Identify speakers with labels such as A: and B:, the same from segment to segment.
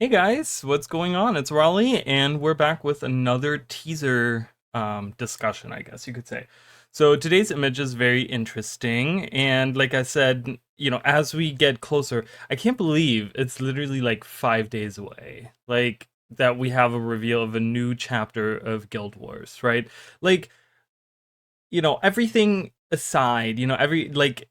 A: Hey guys, what's going on? It's Raleigh, and we're back with another teaser discussion, I guess you could say. So today's image is very interesting, and like I said, as we get closer, I can't believe it's literally like 5 days away. Like that we have a reveal of a new chapter of Guild Wars, right? Like, everything aside, every like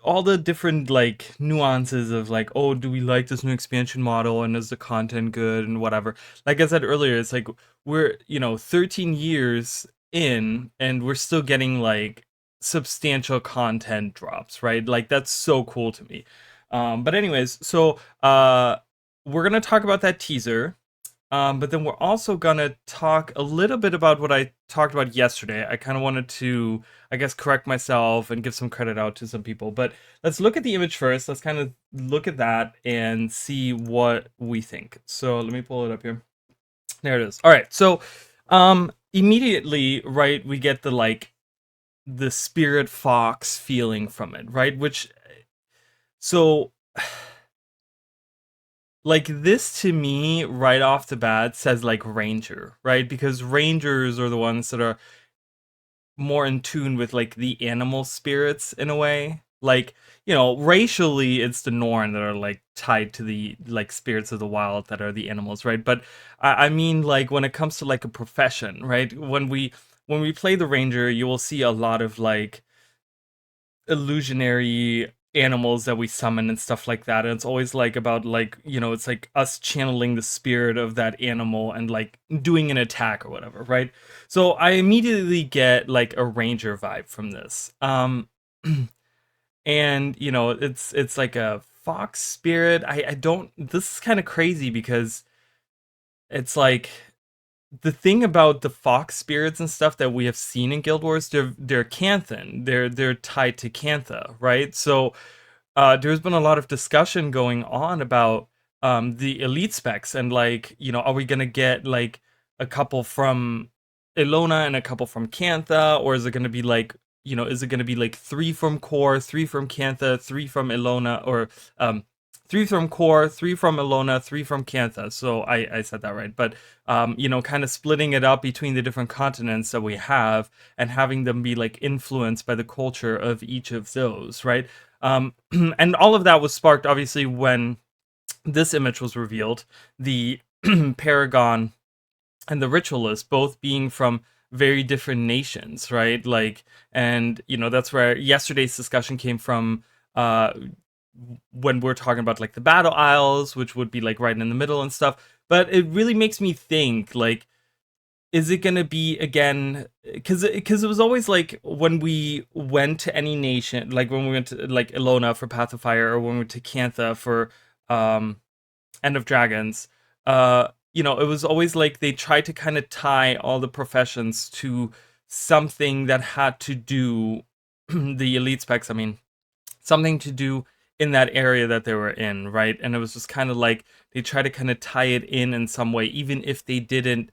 A: all the different like nuances of like, oh, do we like this new expansion model and is the content good and whatever. Like I said earlier, it's like we're 13 years in and we're still getting like substantial content drops, right? Like that's so cool to me. But anyways, so we're gonna talk about that teaser. But then we're also gonna talk a little bit about what I talked about yesterday. I kind of wanted to, I guess, correct myself and give some credit out to some people. But let's look at the image first. Let's kind of look at that and see what we think. So let me pull it up here. There it is. All right. So, immediately, right, we get the Spirit Fox feeling from it, right? So like this to me right off the bat says like ranger, right? Because rangers are the ones that are more in tune with like the animal spirits in a way. Like, racially it's the Norn that are like tied to the like spirits of the wild that are the animals, right? But I mean like when it comes to like a profession, right? When we play the ranger, you will see a lot of like illusionary animals that we summon and stuff like that, and it's always like about like it's like us channeling the spirit of that animal and like doing an attack or whatever, right? So I immediately get like a ranger vibe from this. And it's like a fox spirit. I don't, this is kind of crazy because it's like the thing about the fox spirits and stuff that we have seen in Guild Wars, they're Canthan. They're tied to Cantha, right? So there's been a lot of discussion going on about the elite specs and like, are we gonna get like a couple from Ilona and a couple from Cantha, or is it gonna be like, is it gonna be like three from Core, three from Cantha, three from Ilona, or three from Core, three from Ilona, three from Cantha? So I said that right, but kind of splitting it up between the different continents that we have and having them be like influenced by the culture of each of those, right? And all of that was sparked obviously when this image was revealed. The Paragon and the Ritualist both being from very different nations, right? Like, and that's where yesterday's discussion came from. When we're talking about like the battle isles, which would be like right in the middle and stuff. But it really makes me think like, is it gonna be again, because it was always like when we went to any nation, like when we went to like Ilona for Path of Fire, or when we went to Cantha for um End of Dragons, it was always like they tried to kind of tie all the professions to something that had to do the elite specs, I mean, something to do in that area that they were in, right? And it was just kind of like they try to kind of tie it in some way, even if they didn't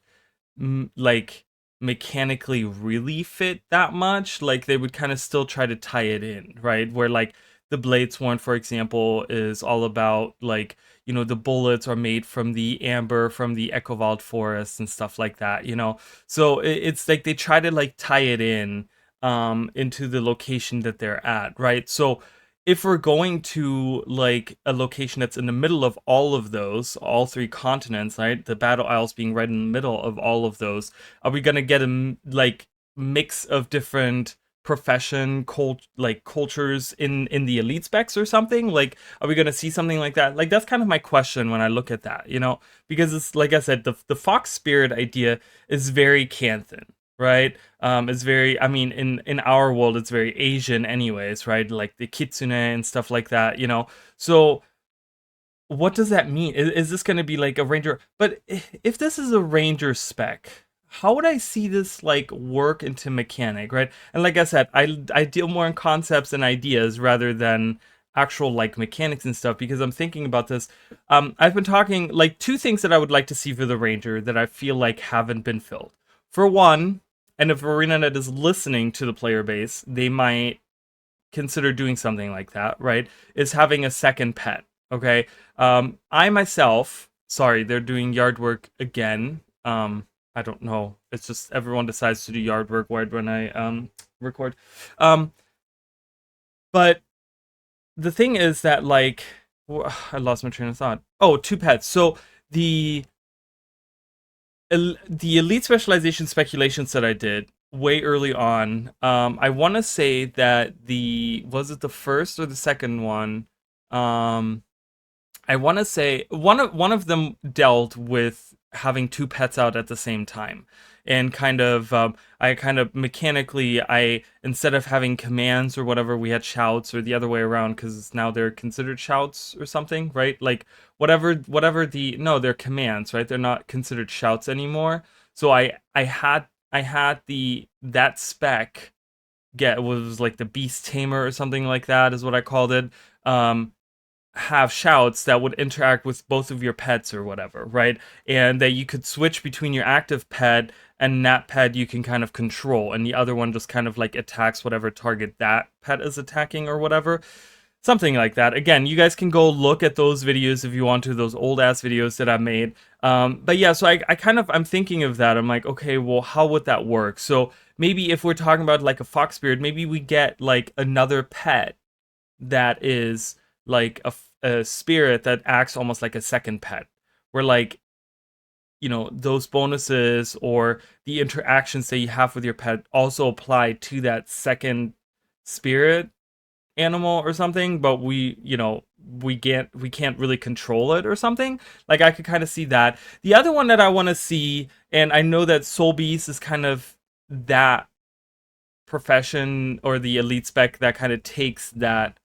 A: like mechanically really fit that much. Like they would kind of still try to tie it in, right? Where like the blades one, for example, is all about like, the bullets are made from the amber from the Echovald forest and stuff like that, so it's like they try to like tie it in into the location that they're at, right? So if we're going to like a location that's in the middle of all of those, all three continents, right? The Battle Isles being right in the middle of all of those, are we gonna get a like mix of different like cultures in the elite specs or something? Like, are we gonna see something like that? Like that's kind of my question when I look at that, because it's like I said, the fox spirit idea is very Canthan, right? It's very, I mean, in our world it's very Asian anyways, right? Like the kitsune and stuff like that, so what does that mean? Is this going to be like a ranger? But if this is a ranger spec, how would I see this like work into mechanic, right? And like I said, I deal more in concepts and ideas rather than actual like mechanics and stuff, because I'm thinking about this. I've been talking like two things that I would like to see for the ranger that I feel like haven't been filled. For one, and if ArenaNet is listening to the player base, they might consider doing something like that, right? Is having a second pet. Okay. I myself, sorry, they're doing yard work again. I don't know. It's just everyone decides to do yard work when I record. Um, but the thing is that like I lost my train of thought. Oh, two pets. So the the elite specialization speculations that I did way early on. I want to say that was it the first or the second one? Um, I want to say one of them dealt with having two pets out at the same time, and kind of I kind of mechanically I instead of having commands or whatever we had shouts or the other way around because now they're considered shouts or something, right? Like whatever the no they're commands, right? They're not considered shouts anymore. So I had the that spec get was like the beast tamer or something like that is what I called it. Um, have shouts that would interact with both of your pets or whatever, right? And that you could switch between your active pet and that pet you can kind of control, and the other one just kind of like attacks whatever target that pet is attacking or whatever. Something like that. Again, you guys can go look at those videos if you want to, those old ass videos that I made. But yeah, so I kind of I'm thinking of that. I'm like, okay, well, how would that work? So maybe if we're talking about like a fox spirit, maybe we get like another pet that is like a spirit that acts almost like a second pet, where like those bonuses or the interactions that you have with your pet also apply to that second spirit animal or something, but we can't really control it or something. Like I could kind of see that. The other one that I want to see, and I know that Soulbeast is kind of that profession or the elite spec that kind of takes that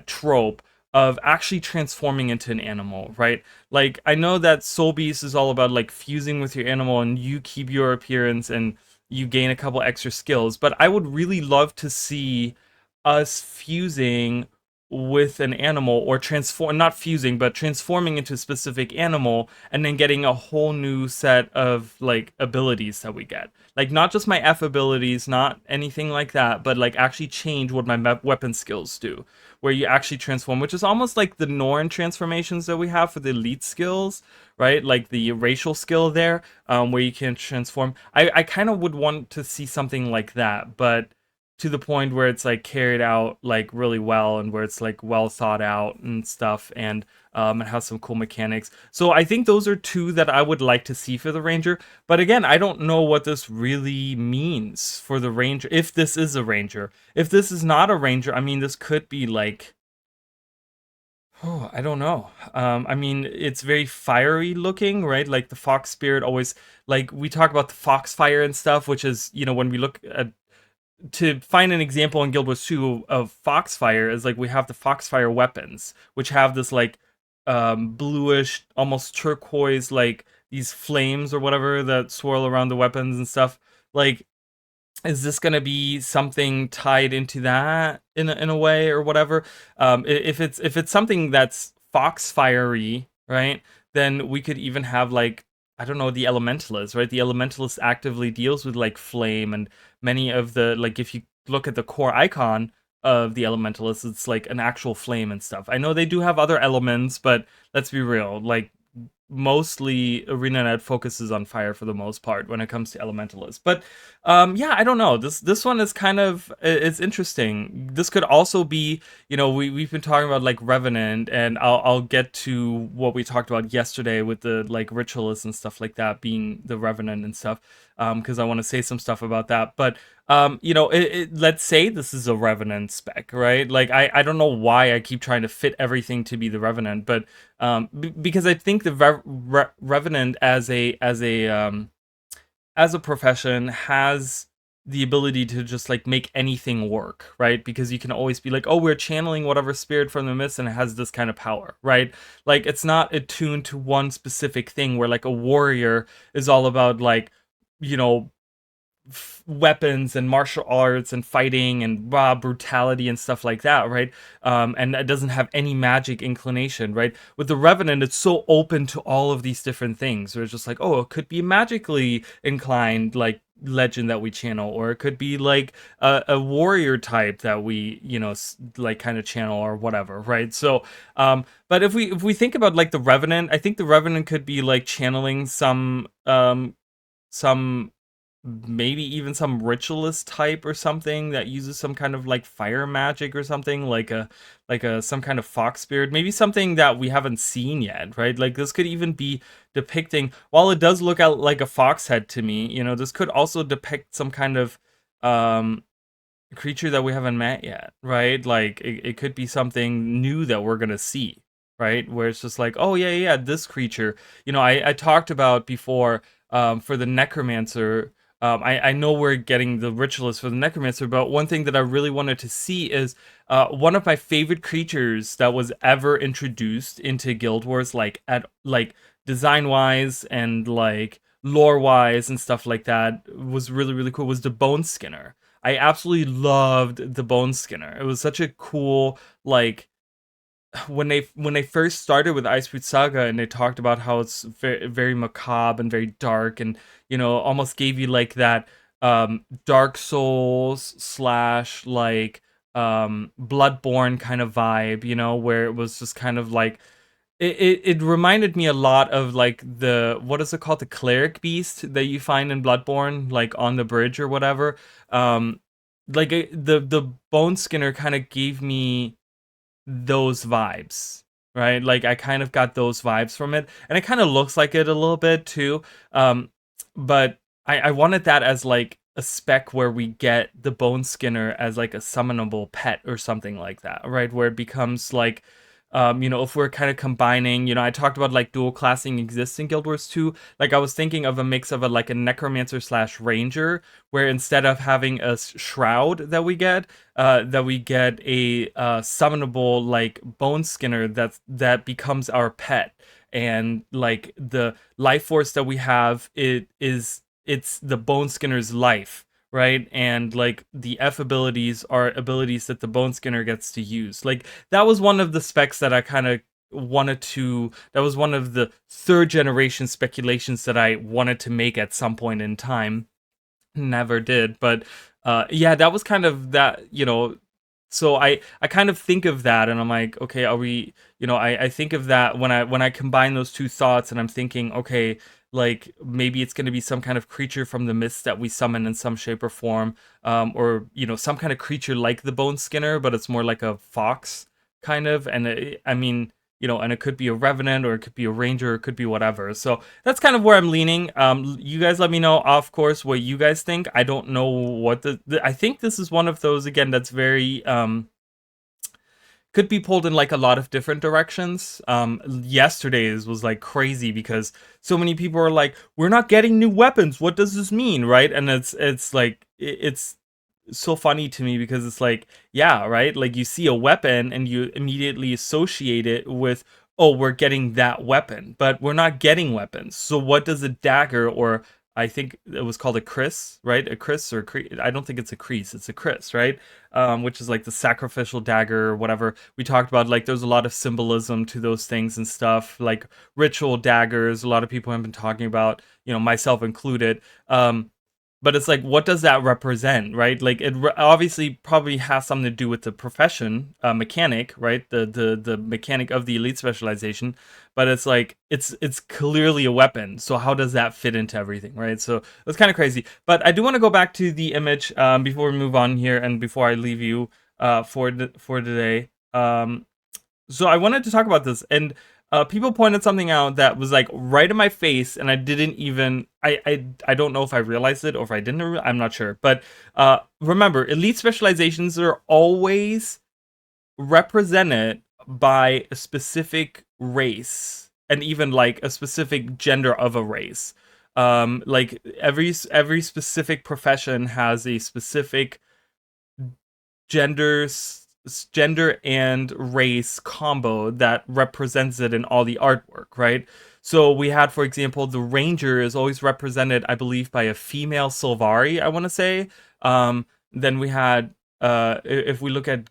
A: trope of actually transforming into an animal, right? Like I know that Soul Beast is all about like fusing with your animal and you keep your appearance and you gain a couple extra skills, but I would really love to see us fusing with an animal or transform not fusing but transforming into a specific animal and then getting a whole new set of like abilities that we get, like not just my F abilities, not anything like that, but like actually change what my weapon skills do, where you actually transform, which is almost like the Norn transformations that we have for the elite skills, right? Like the racial skill there, where you can transform. I kind of would want to see something like that, but to the point where it's like carried out like really well and where it's like well thought out and stuff, and it has some cool mechanics. So I think those are two that I would like to see for the Ranger. But again, I don't know what this really means for the Ranger, if this is a Ranger. If this is not a Ranger, I mean, this could be like, oh, I don't know. I mean, it's very fiery looking, right? Like the Fox Spirit always, like we talk about the Foxfire and stuff, which is, when we look at to find an example in Guild Wars 2 of Foxfire is like we have the Foxfire weapons, which have this like bluish, almost turquoise, like these flames or whatever that swirl around the weapons and stuff. Like, is this gonna be something tied into that in a way or whatever? If it's something that's Foxfire-y, right? Then we could even have like, I don't know, the Elementalist, right? The Elementalist actively deals with like flame, and many of the like if you look at the core icon of the Elementalist, it's like an actual flame and stuff. I know they do have other elements, but let's be real, like mostly ArenaNet focuses on fire for the most part when it comes to Elementalists. But yeah, I don't know. This one is kind of, it's interesting. This could also be, we've been talking about like Revenant, and I'll get to what we talked about yesterday with the like ritualists and stuff like that being the Revenant and stuff, because I want to say some stuff about that. But let's say this is a Revenant spec, right? Like I don't know why I keep trying to fit everything to be the Revenant, but because I think the Revenant as a profession has the ability to just like make anything work, right? Because you can always be like, oh, we're channeling whatever spirit from the mist and it has this kind of power, right? Like it's not attuned to one specific thing, where like a warrior is all about like, you know, weapons and martial arts and fighting and raw brutality and stuff like that, right? And it doesn't have any magic inclination, right? With the Revenant, it's so open to all of these different things. Where it's just like, oh, it could be magically inclined, like legend that we channel, or it could be like a warrior type that we, you know, like kind of channel or whatever, right? So but if we think about like the Revenant, I think the Revenant could be like channeling some maybe even some ritualist type or something that uses some kind of like fire magic or something, like a some kind of fox spirit, maybe something that we haven't seen yet, right? Like this could even be depicting, while it does look out like a fox head to me, you know, this could also depict some kind of um creature that we haven't met yet, right? Like it could be something new that we're gonna see, right? Where it's just like, oh yeah, this creature. You know, I talked about before for the Necromancer. I know we're getting the ritualist for the Necromancer, but one thing that I really wanted to see is one of my favorite creatures that was ever introduced into Guild Wars, like at like design wise and like lore wise and stuff like that, was really cool. Was the Bone Skinner. I absolutely loved the Bone Skinner. It was such a cool, like, when they first started with Icebreed Saga and they talked about how it's very macabre and very dark, and you know, almost gave you like that Dark Souls slash like Bloodborne kind of vibe, you know, where it was just kind of like it reminded me a lot of like the, what is it called, the cleric beast that you find in Bloodborne, like on the bridge or whatever. Um, like the Bone Skinner kind of gave me those vibes, right? Like I kind of got those vibes from it, and it kind of looks like it a little bit too. But I wanted that as like a spec where we get the Bone Skinner as like a summonable pet or something like that, right? Where it becomes like, you know, if we're kind of combining, you know, I talked about like dual classing exists in Guild Wars 2. Like I was thinking of a mix of a like a Necromancer slash Ranger, where instead of having a shroud that we get a summonable like Bone Skinner that becomes our pet, and like the life force that we have, it's the Bone Skinner's life, right? And like the F abilities are abilities that the Bone Skinner gets to use. Like that was one of the specs that I kind of wanted to, that was one of the third generation speculations that I wanted to make at some point in time. Never did, but yeah, that was kind of that, you know. So I kind of think of that and I'm like, okay, are we, you know, I think of that when I combine those two thoughts, and I'm thinking, okay, like maybe it's going to be some kind of creature from the mist that we summon in some shape or form, or you know, some kind of creature like the Bone Skinner, but it's more like a fox kind of. And I mean, you know, and it could be a Revenant, or it could be a Ranger, or it could be whatever. So that's kind of where I'm leaning. You guys let me know, of course, what you guys think. I don't know what I think this is one of those, again, that's very could be pulled in like a lot of different directions. Yesterday's was like crazy because so many people are like, we're not getting new weapons. What does this mean, right? And it's like it's so funny to me because it's like, yeah, right? Like you see a weapon and you immediately associate it with, oh, we're getting that weapon, but we're not getting weapons. So what does a dagger, or I think it was called a Chris, right? A Chris or I don't think it's a crease, it's a Chris, right? Which is like the sacrificial dagger or whatever. We talked about like there's a lot of symbolism to those things and stuff, like ritual daggers. A lot of people have been talking about, you know, myself included. But it's like, what does that represent, right? Like it obviously probably has something to do with the profession, mechanic, right? The mechanic of the elite specialization. But it's like it's clearly a weapon, so how does that fit into everything, right? So it's kind of crazy. But I do want to go back to the image before we move on here, and before I leave you for today. So I wanted to talk about this, and people pointed something out that was like right in my face, and I didn't even, I don't know if I realized it or if I didn't. I'm not sure, but remember, elite specializations are always represented by a specific race, and even like a specific gender of a race. Like every specific profession has a specific gender gender and race combo that represents it in all the artwork, right? So we had, for example, the Ranger is always represented, I believe, by a female Sylvari, I want to say. Then we had, if we look at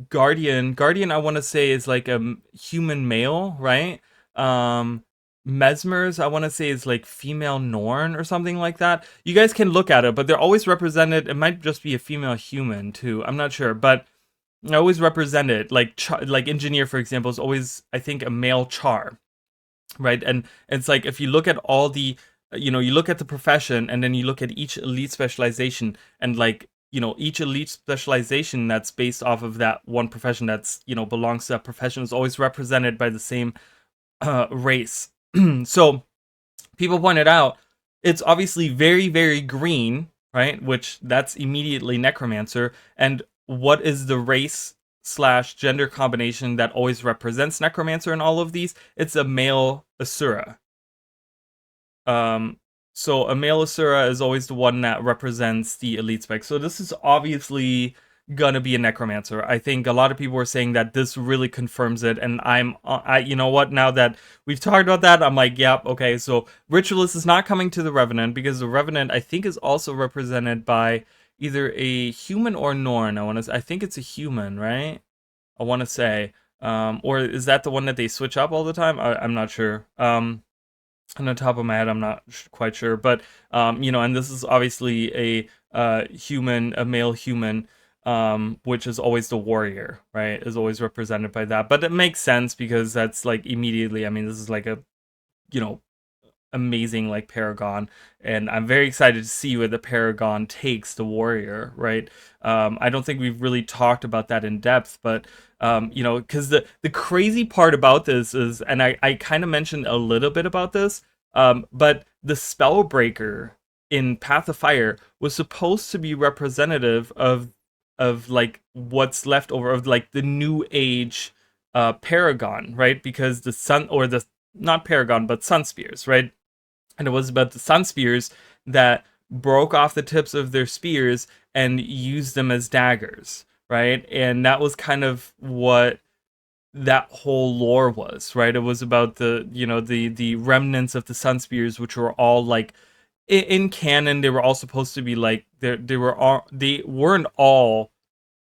A: Guardian, I want to say is like a human male, right? Mesmers, I want to say, is like female Norn or something like that. You guys can look at it, but they're always represented. It might just be a female human too. I'm not sure, but they're always represented. Like engineer, for example, is always, I think, a male char, right? And it's like if you look at all the, you know, you look at the profession and then you look at each elite specialization, and like, you know, each elite specialization that's based off of that one profession that's, you know, belongs to that profession is always represented by the same race. So people pointed out it's obviously very, very green, right? Which that's immediately Necromancer. And what is the race slash gender combination that always represents Necromancer in all of these? It's a male Asura. So a male Asura is always the one that represents the elite spec. So this is obviously gonna be a Necromancer. I think a lot of people were saying that this really confirms it, and you know what? Now that we've talked about that, I'm like, yep, okay. So Ritualist is not coming to the Revenant because the Revenant, I think, is also represented by either a human or Norn. I think it's a human, right? I want to say, or is that the one that they switch up all the time? I'm not sure. On the top of my head, I'm not quite sure, but you know, and this is obviously a human, a male human, which is always the warrior, right? Is always represented by that, but it makes sense because that's like immediately. I mean, this is like a, you know, amazing like Paragon, and I'm very excited to see where the Paragon takes the warrior, right? I don't think we've really talked about that in depth, but you know, because the crazy part about this is, and I kind of mentioned a little bit about this, but the Spellbreaker in Path of Fire was supposed to be representative of like what's left over of like the new age Paragon, right? Because the sun, or the, not Paragon, but Sun Spears, right? And it was about the Sun Spears that broke off the tips of their spears and used them as daggers, right? And that was kind of what that whole lore was, right? It was about the, you know, the remnants of the Sun Spears, which were all like in canon, they were all supposed to be like they weren't all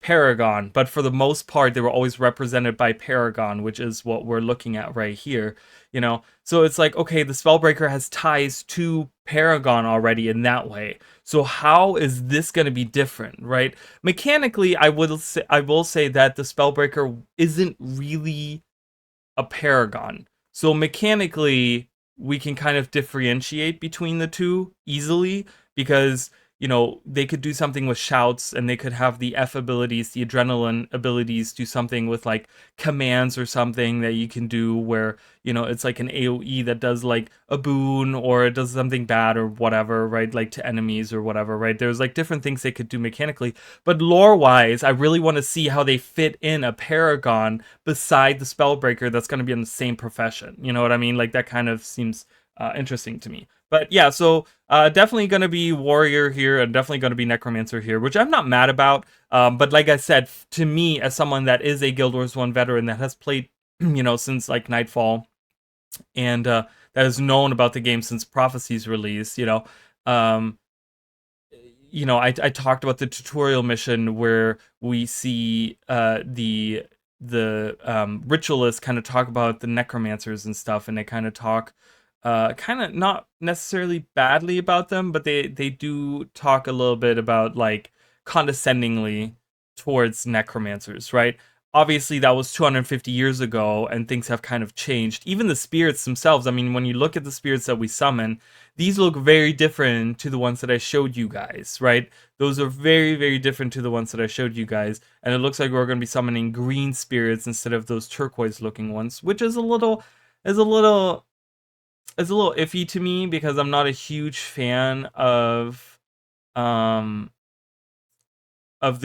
A: Paragon, but for the most part, they were always represented by Paragon, which is what we're looking at right here, you know? So it's like, okay, the Spellbreaker has ties to Paragon already in that way. So how is this going to be different, right? Mechanically, I will say that the Spellbreaker isn't really a Paragon. So mechanically, we can kind of differentiate between the two easily because, you know, they could do something with shouts, and they could have the F abilities, the adrenaline abilities, do something with like commands or something that you can do where, you know, it's like an AoE that does like a boon or it does something bad or whatever, right? Like to enemies or whatever, right? There's like different things they could do mechanically. But lore wise, I really want to see how they fit in a Paragon beside the Spellbreaker that's going to be in the same profession. You know what I mean? Like that kind of seems interesting to me. But yeah, so definitely going to be Warrior here, and definitely going to be Necromancer here, which I'm not mad about. But like I said, to me, as someone that is a Guild Wars 1 veteran that has played, you know, since like Nightfall, and that has known about the game since Prophecy's release, I talked about the tutorial mission where we see the ritualists kind of talk about the necromancers and stuff, and they kind of talk kind of not necessarily badly about them, but they do talk a little bit about like condescendingly towards necromancers, right? Obviously that was 250 years ago and things have kind of changed. Even the spirits themselves, I mean, when you look at the spirits that we summon, these look very different to the ones that I showed you guys, right? Those are very, very different to the ones that I showed you guys, and it looks like we're going to be summoning green spirits instead of those turquoise looking ones, which is a little iffy to me because I'm not a huge fan of the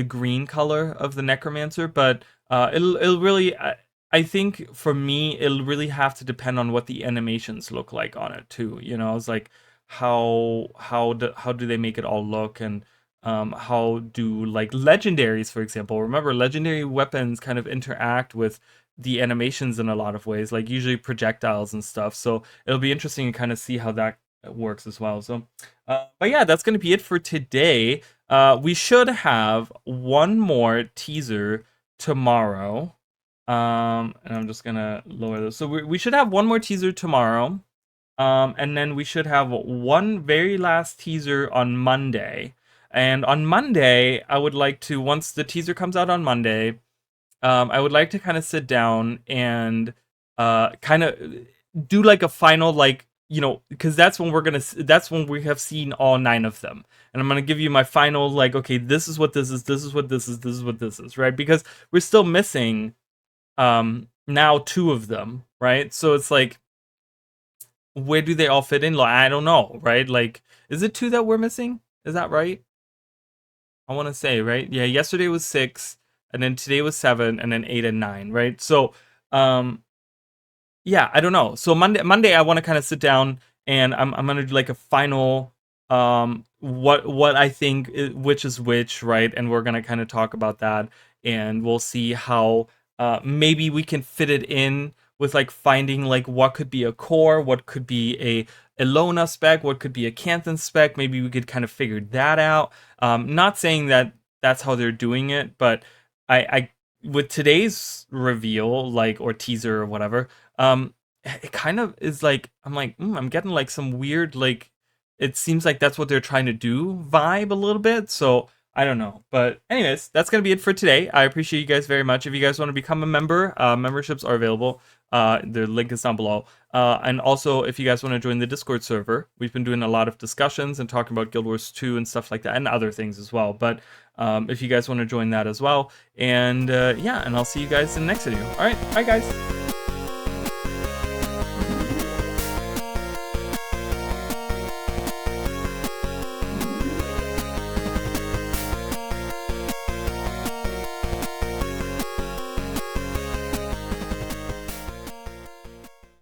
A: green color of the necromancer, but it'll really I think for me it'll really have to depend on what the animations look like on it too. You know, it's like how do they make it all look, and how do like legendaries, for example. Remember, legendary weapons kind of interact with the animations in a lot of ways, like usually projectiles and stuff. So it'll be interesting to kind of see how that works as well. So, but yeah, that's going to be it for today. We should have one more teaser tomorrow. And I'm just gonna lower this. So we should have one more teaser tomorrow. And then we should have one very last teaser on Monday. And on Monday, I would like to, once the teaser comes out on Monday, I would like to kind of sit down and kind of do like a final, like, you know, because that's when we have seen all 9 of them. And I'm gonna give you my final, like, okay, this is what this is, this is what this is, this is what this is, right? Because we're still missing now 2 of them, right? So it's like, where do they all fit in? Like, I don't know, right? Like, is it 2 that we're missing? Is that right? I want to say, right? Yeah, yesterday was 6, and then today was 7, and then 8 and 9, right? So, yeah, I don't know. So Monday, I want to kind of sit down and I'm gonna do like a final, what I think which is which, right? And we're gonna kind of talk about that, and we'll see how maybe we can fit it in with like finding like what could be a core, what could be a Ilona spec, what could be a Canthan spec. Maybe we could kind of figure that out. Not saying that that's how they're doing it, but I with today's reveal, like, or teaser or whatever, it kind of is like, I'm like, I'm getting like some weird, like, it seems like that's what they're trying to do vibe a little bit. So I don't know. But anyways, that's going to be it for today. I appreciate you guys very much. If you guys want to become a member, memberships are available. The link is down below. And also, if you guys want to join the Discord server, we've been doing a lot of discussions and talking about Guild Wars 2 and stuff like that, and other things as well. But if you guys want to join that as well. And yeah, and I'll see you guys in the next video. All right, bye guys.